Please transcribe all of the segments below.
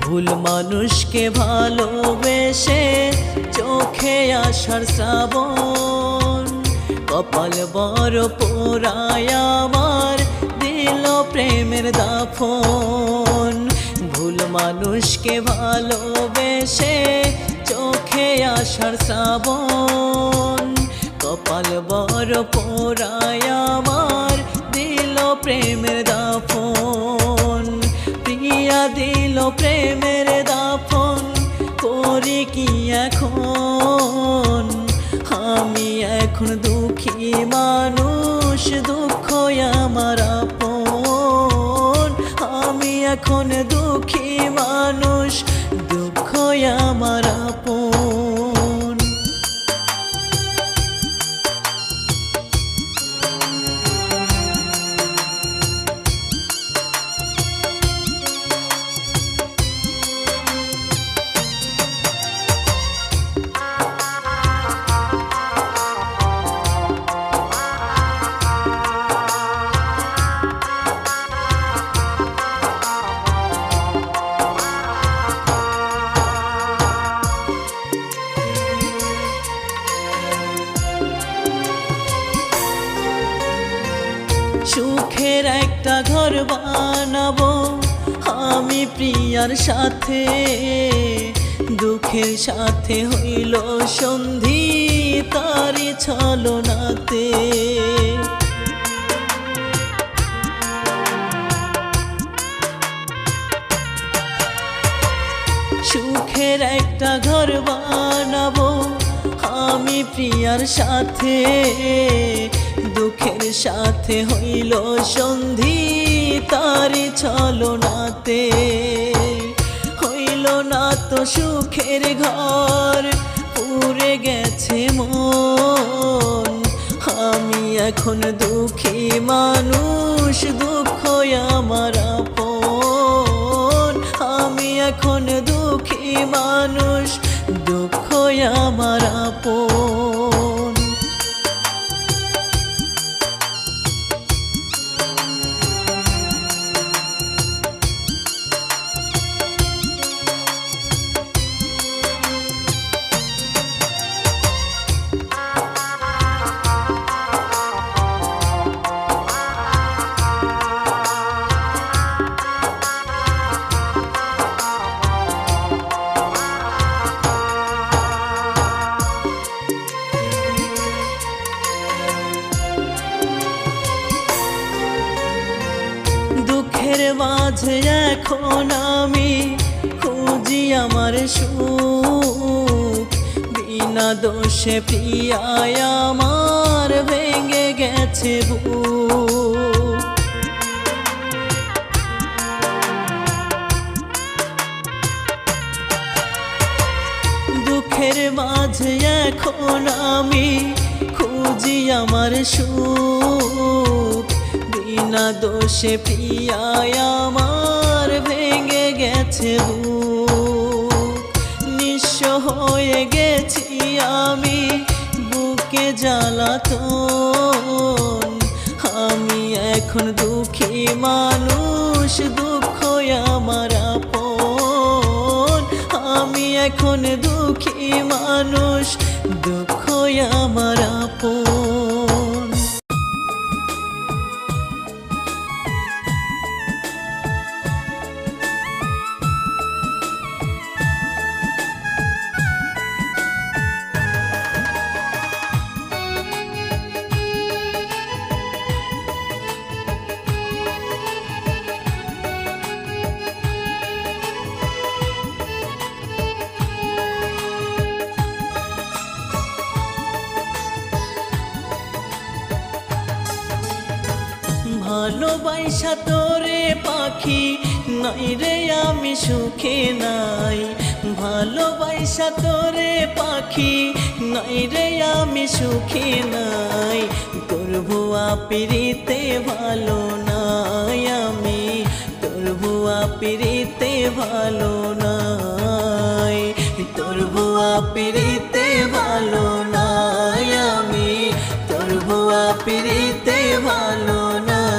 ভুল মানুষকে ভালোবেসে চোখে আসার শ্রাবণ, কপাল বড় পোড়ায় আমার দিল প্রেমের দাফন। ভুল মানুষকে ভালোবেসে চোখে আসার শ্রাবণ, কপাল বড় পোড়ায় আমার দিল প্রেমের দাফন। প্রিয়া দিল প্রেমের দাফন, করি কি এখন? আমি এখন দুঃখী মানুষ, দুঃখ আমার আপন। আমি এখন দুঃখী মানুষ, দুঃখ আমার আপন। সুখের একটা ঘর বানাবো আমি প্রিয়ার সাথে, দুঃখের সাথে হইল সন্ধি তারি ছলনাতে। সুখের একটা ঘর বানাবো আমি প্রিয়ার সাথে, দুঃখের সাথে হইল সন্ধি তারি ছলনাতে। হইল না তো সুখের ঘর, পুড়ে গেছে মন। আমি এখন দুঃখী মানুষ, দুঃখ আমার আপন। আমি এখন দুঃখী মানুষ, দুঃখ আমার আপন। দুঃখের মাঝে এখন আমি খুঁজি আমার সুখ, বিনা দোষে প্রিয়ায় আমার ভেঙে গেছে বুক। দুঃখের মাঝে এখন আমি খুঁজি আমার সুখ, বিনা দোষে প্রিয়ায় আমার ভেঙে গেছে বুক। নিঃস্ব হয়ে গেছি আমি, বুকে জ্বালাতন। আমি এখন দুঃখী মানুষ, দুঃখ আমার আপন। আমি এখন দুঃখী মানুষ, দুঃখ আমার আপন। ভালোবাসা তোরে পাখি নাই রে আমি সুখে নাই, ভালোবাসা তোরে পাখি নাই রে আমি সুখে নাই, তোর ভুয়া পিরিতে ভালো নাই আমি, তোর ভুয়া পিরিতে ভালো নাই, তোর ভুয়া পিরিতে ভালো নাই আমি, তোর ভুয়া পিরিতে ভালো নাই।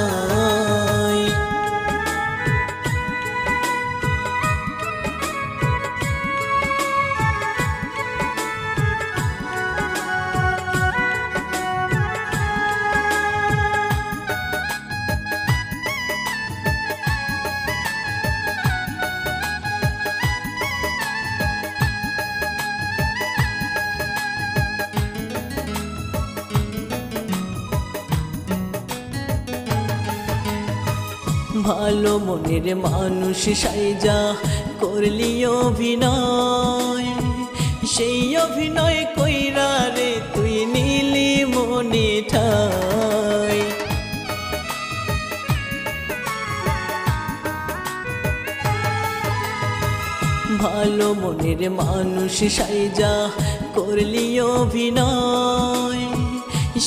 ভালো মনের মানুষ সাইজা করলি অভিনয়, সেই অভিনয় কইরা রে তুই নীলি মনে ঠাই। ভালো মনের মানুষ সাইজা করলি অভিনয়,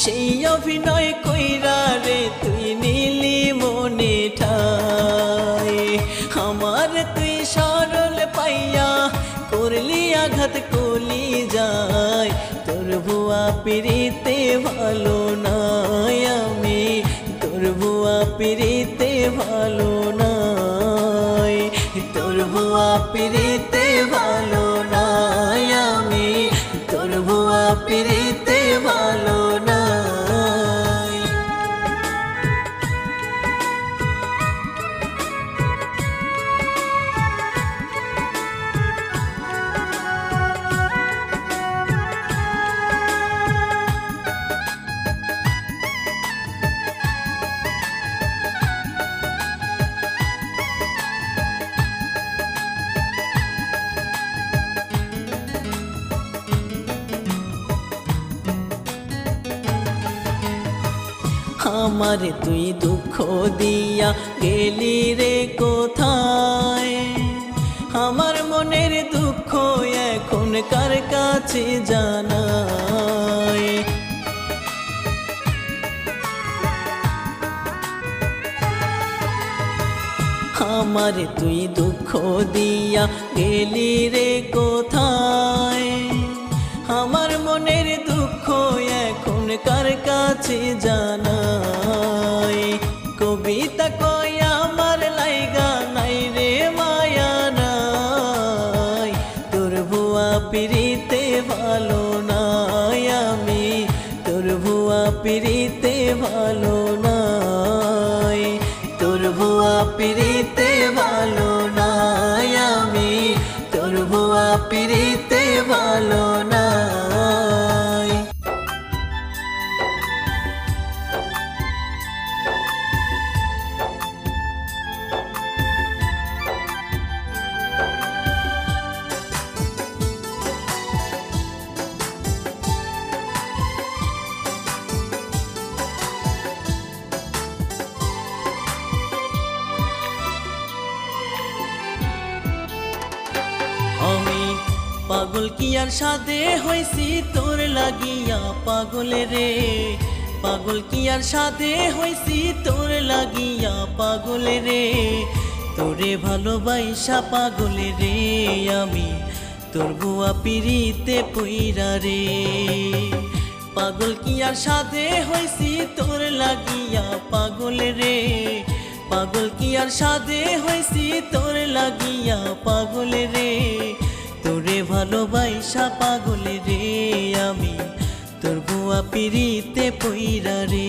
সেই অভিনয় কইরা রে তুই নীলি মনে ঠাই। আমার তুই সরল পাইয়া করলি আঘাত কলি যায়, তোর ভুয়া পিরিতে ভালো নাই আমি, তোর ভুয়া পিরিতে ভালো নাই, তোর ভুয়া পিরিতে ভালো নাই আমি, তোর ভুয়া পিরিতে ভালো নাই। আমারে তুই দুঃখ দিয়া গেলি রে কোথায়, আমার মনের দুঃখ এখন কার কাছে জানাই। আমারে তুই দুঃখ দিয়া গেলি রে কোথায়, আমার মনের দুঃখ এখন কার কাছে জানাই। কবিতা কই আমার লাইগা নাই রে মায়া নাই, তোর ভুয়া পিরিতে ভালো নাই আমি, তোর ভুয়া পিরিতে ভালো নাই, তোর ভুয়া পিরিতে ভালো নাই আমি, তোর ভুয়া পিরিতে ভালো নাই। আমি পাগল কি আর সাধে হইছি তোর লাগিয়া পাগল রে, পাগল কি আর সাধে হইছি তোর লাগিয়া পাগল রে, তোরে ভালোবাসা পাগল রে আমি, তোর ভুয়া পিরিতে পইরা রে। পাগল কি আর সাধে হইছি তোর লাগিয়া পাগল রে, পাগল কি আর সাধে হইছি তোর লাগিয়া পাগল রে, তোরে ভালোবাসা পাগল রে আমি, তোর ভুয়া পিরিতে পইরা রে।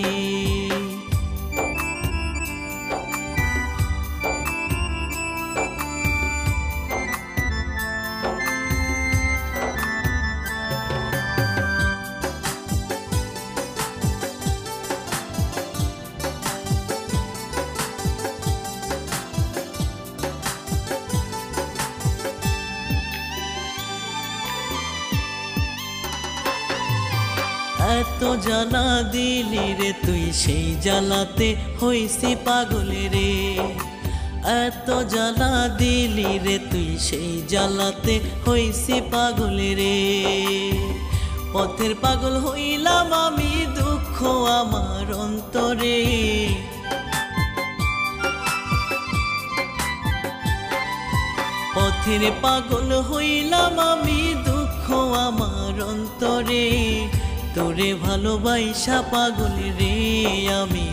এত এত জ্বালা দিলি রে তুই সেই জ্বালাতে হইছি পাগল রে এত জ্বালা দিলি রে তুই সেই জ্বালাতে হইছি পাগল রে পথের পাগল হইলাম আমি দুঃখ আমার অন্তরে পথের পাগল হইলাম আমি দুঃখ আমার অন্তরে তোরে ভালোবাসা পাগল রে আমি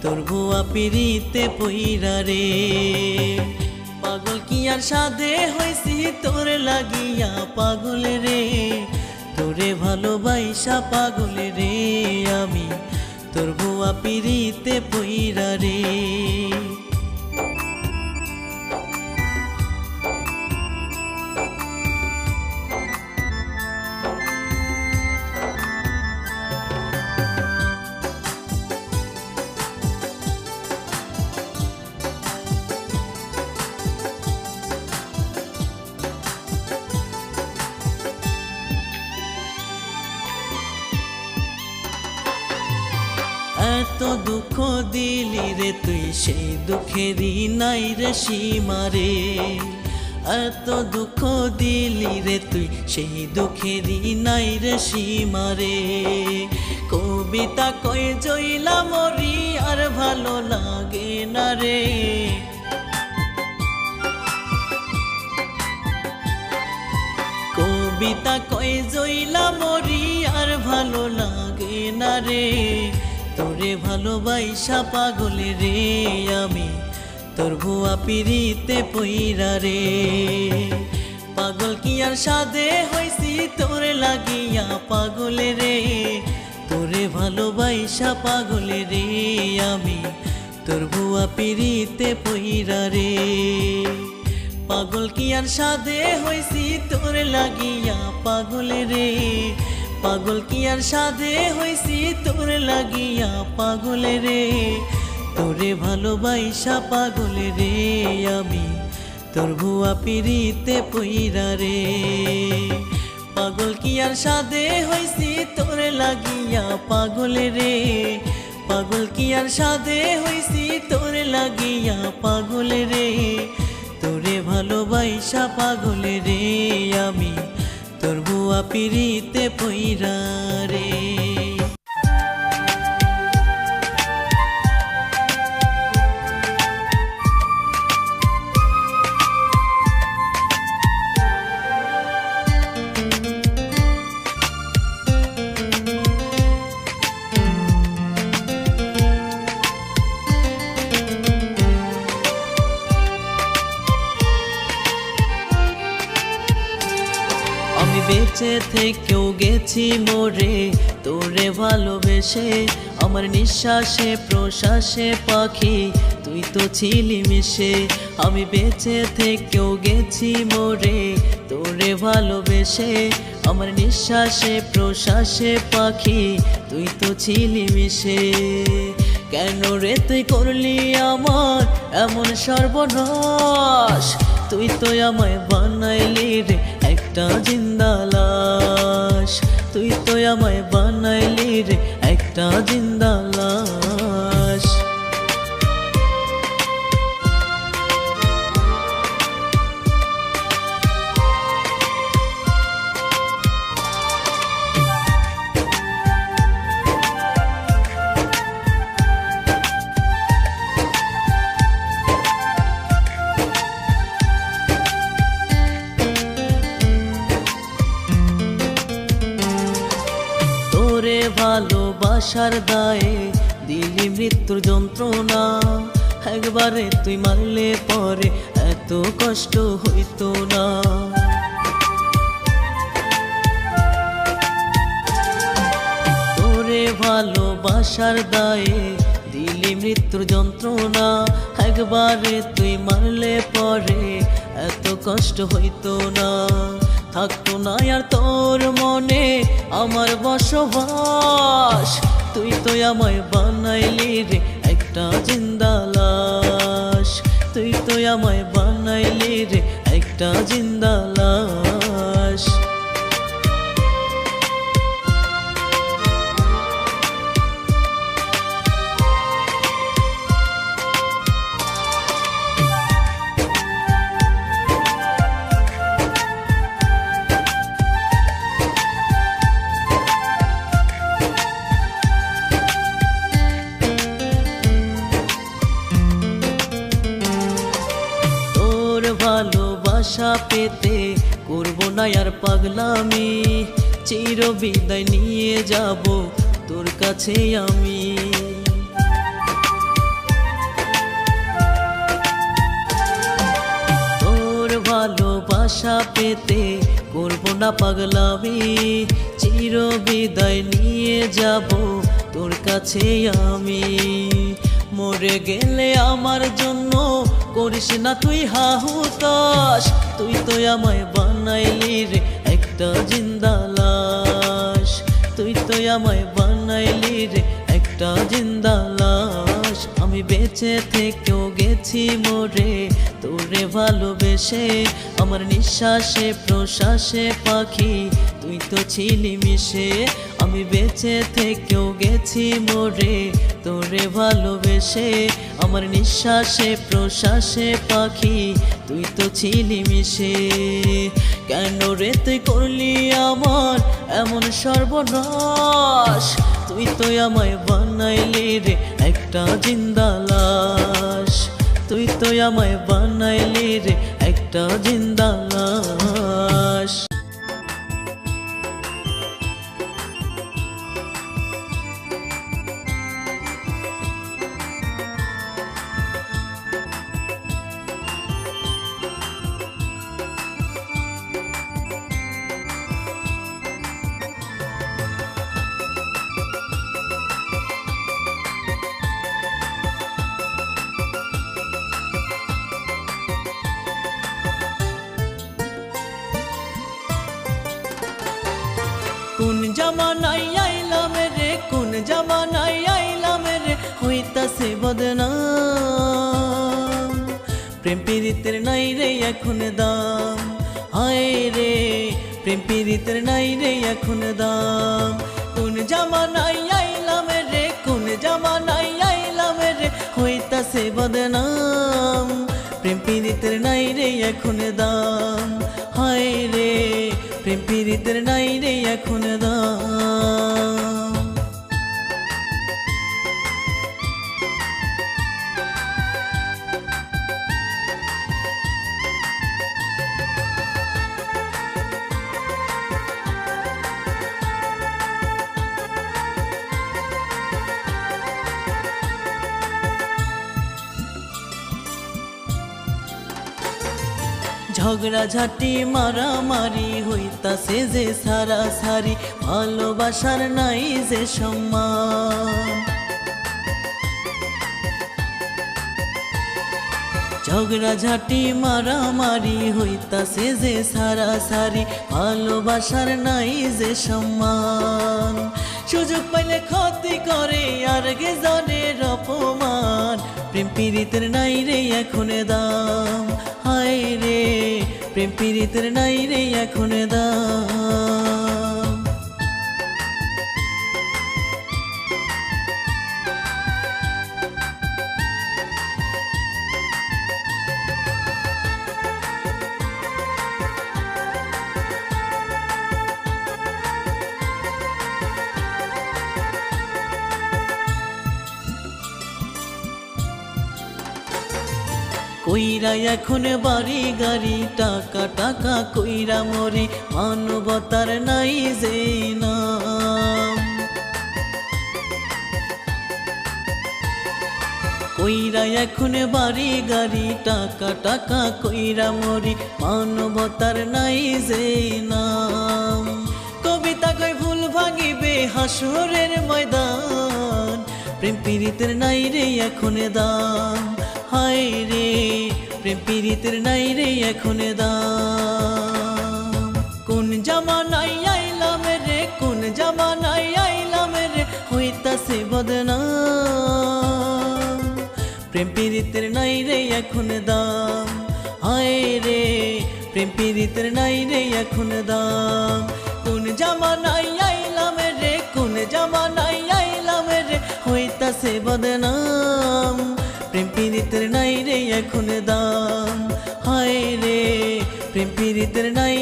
তোর ভুয়া পিরিতে পইরা রে পাগল কি আর সাধে হইছি তোর লাগিয়া পাগল রে তোরে ভালোবাসা পাগল রে আমি তোর ভুয়া পিরিতে পইরা রে এত দুঃখ দিলি রে তুই সেই দুঃখেরই নাই রে সীমা রে এত দুঃখ দিলি রে তুই সেই দুঃখেরই নাই রে সীমা রে কবিতা কয়ে জইলা মরি আর ভালো লাগে না রে কবিতা কয়ে জইলা মরি আর ভালো লাগে না রে তোরে ভালোবাসা পাগল রে আমি তোর ভুয়া পিরিতে পইরা রে পাগল কি আর সাধে হইছি তোর লাগিয়া পাগল রে তোরে ভালোবাসা পাগল রে আমি তোর ভুয়া পিরিতে পইরা রে পাগল কি আর সাধে হইছি তোর লাগিয়া পাগল রে পাগল কি আর সাধে হইছি তোর লাগিয়া পাগল রে তোরে ভালোবাসা পাগল রে আমি তোর ভুয়া পিরিতে পইরা রে পাগল কি আর সাধে হইছি তোর লাগিয়া পাগল রে পাগল কি আর সাধে হইছি তোর লাগিয়া পাগল রে তোরে ভালোবাসা পাগল রে আমি তোর ভুয়া পিরিতে পইরা রে আমি বেঁচে থেকেও গেছি মরে তোরে ভালোবেসে আমার নিঃশ্বাসে প্রশ্বাসে পাখি তুই তো ছিলি মিশে আমি বেঁচে থেকেও গেছি মরে তোরে ভালোবেসে আমার নিঃশ্বাসে প্রশ্বাসে পাখি তুই তো ছিলি মিশে কেন রে তুই করলি আমার এমন সর্বনাশ তুই তো আমায় বানাইলি রে একটা জিন্দা লাশ তুই তো আমায় বানাইলি রে একটা জিন্দা লাশ তোরে ভালোবাসার দায়ে দিলি মৃত্যুর যন্ত্রণা একবারে তুই মারলে পরে এত কষ্ট হইতো না তোরে ভালোবাসার দায়ে দিলি মৃত্যুর যন্ত্রণা একবারে তুই মারলে পরে এত কষ্ট হইতো না থাকতো না আর তোর মনে আমার বসবাস তুই তো আমায় বানাইলি রে একটা জিন্দা লাশ তুই তো আমায় বানাইলি রে একটা জিন্দা লাশ ভালোবাসা পেতে করব না আর পাগলামি, চির বিদায় নিয়ে যাব তোর কাছে আমি। তোর ভালোবাসা পেতে করব না পাগলামি, চির বিদায় নিয়ে যাব তোর কাছে আমি। মরে গেলে আমার জন্য করিস না তুই হাহুতাস, তুই তো আমায় বানাইলি রে একটা জিন্দা লাশ, তুই তো আমায় বানাইলি রে একটা জিন্দা লাশ। আমি বেঁচে থেকেও গেছি মরে তোরে ভালোবেসে, আমার নিঃশ্বাসে প্রশ্বাসে পাখি তুই তো ছিলি মিশে। আমি বেঁচে থেকেও গেছি মরে তোরে ভালোবেসে, আমার নিঃশ্বাসে প্রশ্বাসে পাখি তুই তো ছিলি মিশে। কেন রে তুই করলি আমার এমন সর্বনাশ, তুই তো আমায় বানাইলি রে একটা জিন্দা লাশ, তুই তো আমায় বানাইলি রে একটা জিন্দা লাশ। কোন জামানায় আইলাম রে, কোন জামানায় আইলাম রে, হইতাছে বদনাম। প্রেম পীড়িতের নাই রে এখন দাম, হায় রে প্রেম পীড়িতের নাই রে এখন দাম। কোন জামানায় আইলাম রে, কোন জামানায় আইলাম রে, হইতাছে বদনাম। প্রেম পীড়িতের নাই রে এখন দাম, হায় রে প্রেম পীড়িতের নাই রে এখন দাম। ঝগড়া ঝাঁটি মারামারি হইতাছে যে সারাসারি, ভালোবাসার নাই যে সম্মান। ঝগড়া ঝাঁটি মারামারি হইতাছে যে সারাসারি, ভালোবাসার নাই যে সম্মান। সুযোগ পাইলে ক্ষতি করে আর গে জনের অপমান, প্রেম পীড়িতের নাই রে এখন দাম, হায় রে প্রেম পীড়িতের নাই রে এখন দাম। কইরা এখন বাড়ি গাড়ি টাকা টাকা কইরা মরে, মানবতার নাই যে নাম। কইরা এখন বাড়ি গাড়ি টাকা টাকা কইরা মরি, মানবতার নাই যে নাম। কবিতা কই ভুল ভাঙিবে হাসরের ময়দান, প্রেম পীড়িতের নাই রে এখন দাম, হায় রে প্রেম পীড়িতের নাই রে এখন দাম। কোন জামানায় আইলাম রে, কোন জামানায় আইলাম রে, হইতাছে বদনাম। প্রেম পীড়িতের নাই রে এখন দাম, হায় রে প্রেম পীড়িতের নাই রে এখন দাম। কোন জামানায় আইলাম রে, কোন জামানায় আইলাম রে, হইতাছে বদনাম। প্রেম পীড়িতের নাই রে এখন দাম, হায় রে প্রেম পীড়িতের নাই